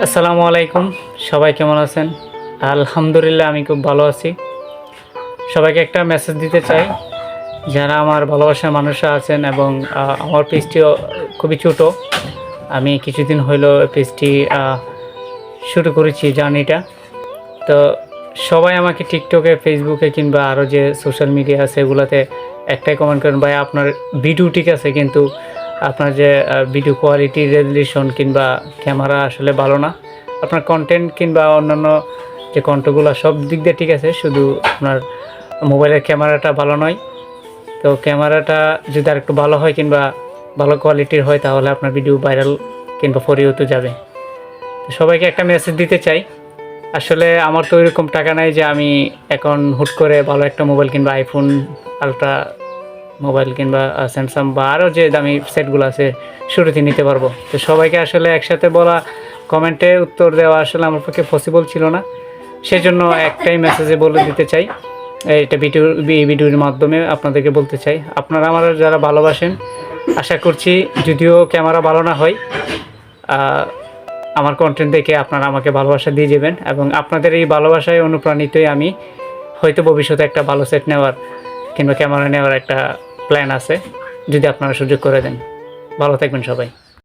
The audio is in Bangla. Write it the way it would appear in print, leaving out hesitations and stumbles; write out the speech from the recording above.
আসসালামু আলাইকুম। সবাই কেমন আছেন? আলহামদুলিল্লাহ আমি খুব ভালো আছি। সবাইকে একটা মেসেজ দিতে চাই, যারা আমার ভালোবাসার মানুষরা আছেন এবং আমার পেজটিও খুবই ছোট। আমি কিছুদিন হইলো পেজটি শুরু করেছি জার্নিটা। তো সবাই আমাকে টিকটকে, ফেসবুকে কিংবা আরও যে সোশ্যাল মিডিয়া আছে এগুলাতে একটাই কমেন্ট করেন, ভাই আপনার ভিডিও ঠিক আছে কিন্তু আপনার যে ভিডিও কোয়ালিটি, রেজলিউশন কিংবা ক্যামেরা আসলে ভালো না। আপনার কন্টেন্ট কিংবা অন্যান্য যে কন্টেন্টগুলো সব দিক দিয়ে ঠিক আছে, শুধু আপনার মোবাইলের ক্যামেরাটা ভালো নয়। তো ক্যামেরাটা যদি আর একটু ভালো হয় কিংবা ভালো কোয়ালিটির হয় তাহলে আপনার ভিডিও ভাইরাল কিংবা ফর ইউ তো যাবে। তো সবাইকে একটা মেসেজ দিতে চাই, আসলে আমার তো এরকম টাকা নাই যে আমি এখন হুট করে ভালো একটা মোবাইল কিংবা আইফোন আলট্রা মোবাইল কিংবা স্যামসাং বা আরও যে দামি সেটগুলো আছে শুরুতে নিতে পারবো। তো সবাইকে আসলে একসাথে বলা, কমেন্টে উত্তর দেওয়া আসলে আমার পক্ষে পসিবল ছিল না। সেজন্য একটাই মেসেজে বলে দিতে চাই, এটা ভিডিওর মাধ্যমে আপনাদেরকে বলতে চাই, আপনারা আমার যারা ভালোবাসেন, আশা করছি যদিও ক্যামেরা ভালো না হয়, আমার কন্টেন্ট দেখে আপনারা আমাকে ভালোবাসা দিয়ে যাবেন এবং আপনাদের এই ভালোবাসায় অনুপ্রাণিতই আমি হয়তো ভবিষ্যতে একটা ভালো সেট নেওয়ার কিংবা ক্যামেরা নেওয়ার একটা প্ল্যান আছে, যদি আপনারা সুযোগ করে দেন। ভালো থাকবেন সবাই।